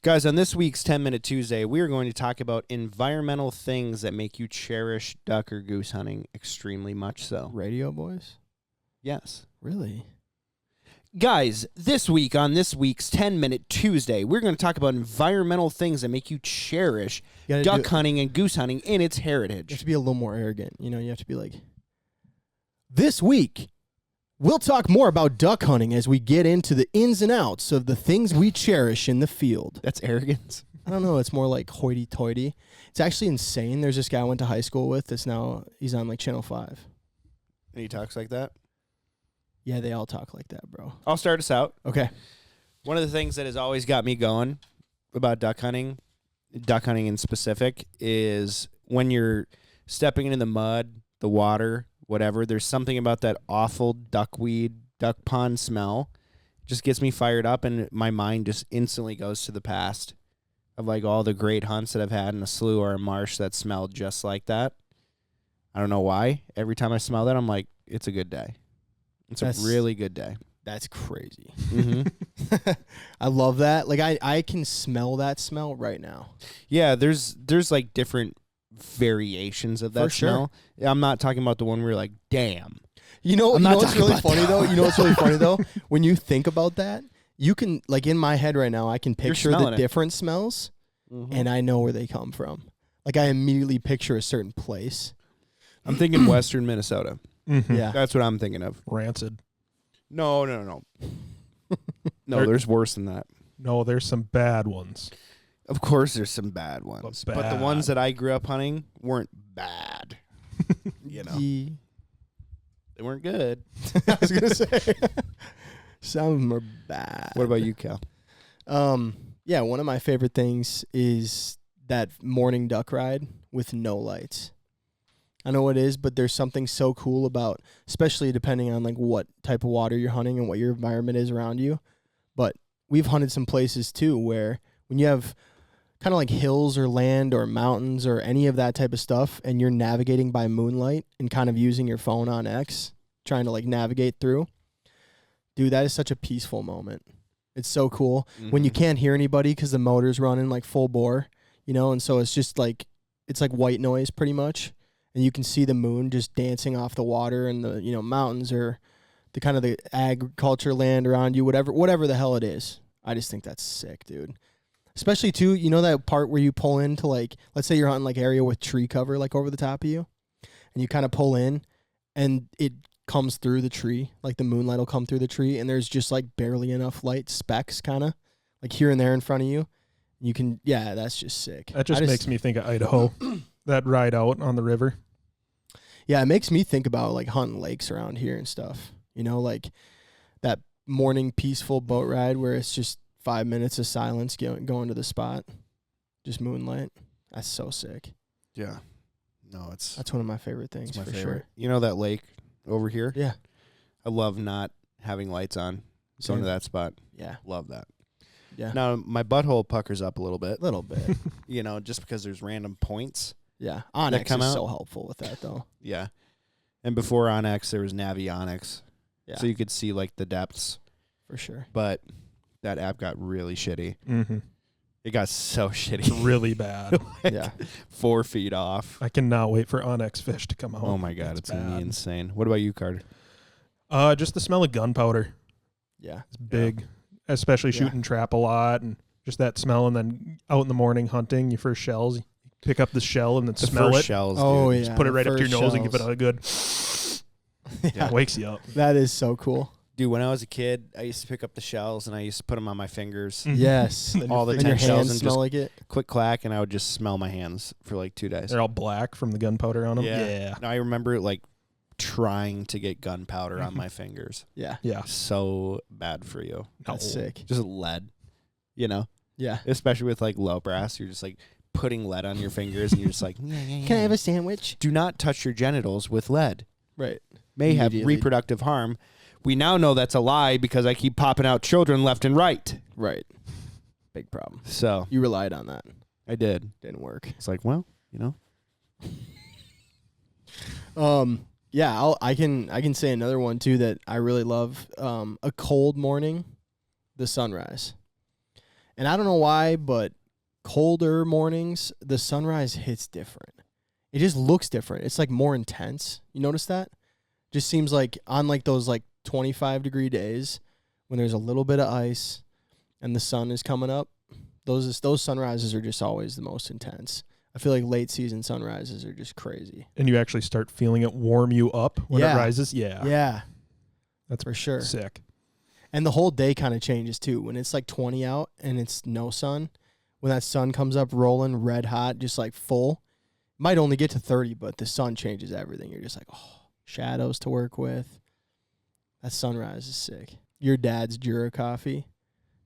Guys, on this week's 10-Minute Tuesday, we are going to talk about environmental things that make you cherish duck or goose hunting extremely much so. Radio boys? Yes. Really? Guys, this week on this week's 10-Minute Tuesday, we're going to talk about environmental things that make you cherish duck hunting and goose hunting in its heritage. You have to be a little more arrogant. You know, you have to be like, this week, we'll talk more about duck hunting as we get into the ins and outs of the things we cherish in the field. That's arrogance. I don't know. It's more like hoity-toity. It's actually insane. There's this guy I went to high school with that's now, he's on like Channel 5. And he talks like that? Yeah, they all talk like that, bro. I'll start us out. Okay. One of the things that has always got me going about duck hunting in specific, is when you're stepping into the mud, the water, whatever, there's something about that awful duckweed, duck pond smell. Just gets me fired up, and my mind just instantly goes to the past of like all the great hunts that I've had in a slough or a marsh that smelled just like that. I don't know why. Every time I smell that, I'm like, it's a good day. That's a really good day. That's crazy. Mm-hmm. I love that. Like I can smell that smell right now. Yeah, there's like different variations of that smell. Sure. I'm not talking about the one where you're like, damn. You know what's really funny though? You know what's really funny though? When you think about that, you can, like, in my head right now, I can picture the different smells, and I know where they come from. Like, I immediately picture a certain place. I'm thinking western Minnesota. Mm-hmm. Yeah. That's what I'm thinking of. Rancid. No. No, there's worse than that. No, there's some bad ones. Of course there's some bad ones. But the ones that I grew up hunting weren't bad. You know. They weren't good. I was going to say. Some of them are bad. What about you, Cal? Yeah, one of my favorite things is that morning duck ride with no lights. I know it is, but there's something so cool about, especially depending on like what type of water you're hunting and what your environment is around you. But we've hunted some places too where when you have kind of like hills or land or mountains or any of that type of stuff, and you're navigating by moonlight and kind of using your phone on X, trying to like navigate through. Dude, that is such a peaceful moment. It's so cool when you can't hear anybody because the motor's running like full bore, you know, and so it's just like, it's like white noise pretty much. And you can see the moon just dancing off the water and the, you know, mountains or the kind of the agriculture land around you, whatever the hell it is. I just think that's sick, dude. Especially too, you know that part where you pull into like, let's say you're hunting like area with tree cover like over the top of you, and you kind of pull in and it comes through the tree, like the moonlight will come through the tree, and there's just like barely enough light specks kind of like here and there in front of you. You can, yeah, that's just sick. That just makes me think of Idaho. That ride out on the river. Yeah, it makes me think about like hunting lakes around here and stuff. You know, like that morning peaceful boat ride where it's just 5 minutes of silence going to the spot. Just moonlight. That's so sick. Yeah. No, that's one of my favorite things for sure. You know that lake over here? Yeah. I love not having lights on. Going to that spot. Yeah. Love that. Yeah. Now, my butthole puckers up a little bit. Bit. You know, just because there's random points. Yeah. Onyx is so helpful with that, though. Yeah. And before Onyx, there was Navionics. Yeah. So you could see, like, the depths. For sure. But that app got really shitty. Mm-hmm. It got so shitty. It's really bad. Yeah. 4 feet off. I cannot wait for Onyx fish to come home. Oh, my God. It's going to be insane. What about you, Carter? Just the smell of gunpowder. Yeah. It's big, especially shooting trap a lot, and just that smell. And then out in the morning hunting, your first shells, you pick up the shell and then smell it. Shells, oh, dude. yeah. Just put it right up to your nose and give it a good... Yeah. It wakes you up. That is so cool. Dude, when I was a kid, I used to pick up the shells and I used to put them on my fingers. Yes. All the and 10 your shells hands and smell just like it. quick clack, and I would just smell my hands for like 2 days. They're all black from the gunpowder on them. Yeah. No, I remember like trying to get gunpowder on my fingers. Yeah. Yeah. So bad for you. That's sick. Just lead, you know? Yeah. Especially with like low brass, you're just like putting lead on your fingers and you're just like, Can I have a sandwich? Do not touch your genitals with lead. Right. May have reproductive harm. We now know that's a lie because I keep popping out children left and right. Right. Big problem. So you relied on that. I did. Didn't work. It's like, well, you know. Yeah, I can say another one too that I really love. A cold morning, the sunrise. And I don't know why, but colder mornings, the sunrise hits different. It just looks different. It's like more intense. You notice that? Just seems like on like those like 25-degree days when there's a little bit of ice and the sun is coming up, those sunrises are just always the most intense. I feel like late season sunrises are just crazy. And you actually start feeling it warm you up when it rises? Yeah. Yeah. That's for sure. Sick. And the whole day kind of changes too. When it's like 20 out and it's no sun, when that sun comes up rolling red hot, just like full, might only get to 30, but the sun changes everything. You're just like, oh, shadows to work with. That sunrise is sick. Your dad's Jura coffee,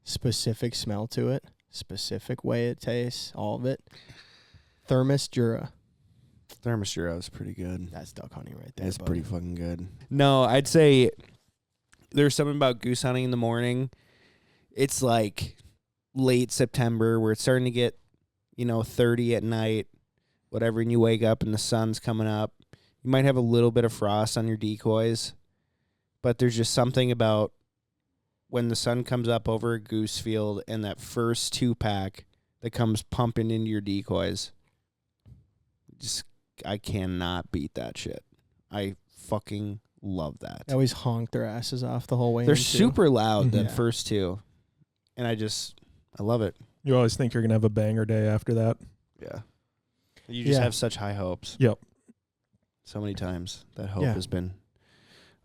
specific smell to it, specific way it tastes, all of it. Thermos Jura. Thermos Jura is pretty good. That's duck hunting right there. That's buddy. pretty fucking good. No, I'd say there's something about goose hunting in the morning. It's like late September where it's starting to get, 30 at night, whatever, and you wake up and the sun's coming up. You might have a little bit of frost on your decoys, but there's just something about when the sun comes up over a goose field and that first 2-pack that comes pumping into your decoys. I cannot beat that shit. I fucking love that. They always honk their asses off the whole way. They're in, too. super loud, Yeah. that first 2. And I love it. You always think you're going to have a banger day after that. Yeah. You just have such high hopes. Yep. So many times that hope has been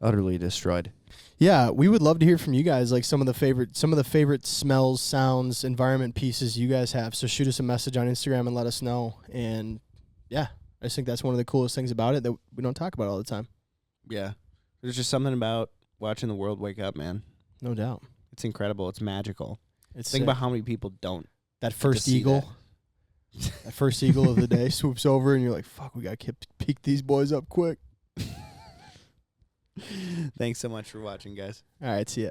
utterly destroyed. Yeah, we would love to hear from you guys, like some of the favorite smells, sounds, environment pieces you guys have. So shoot us a message on Instagram and let us know. And yeah, I just think that's one of the coolest things about it that we don't talk about all the time. Yeah. There's just something about watching the world wake up, man. No doubt. It's incredible. It's magical. It's Think about how many people don't. That first eagle. That first eagle of the day swoops over and you're like, fuck, we got to peek these boys up quick. Thanks so much for watching, guys. All right, see ya.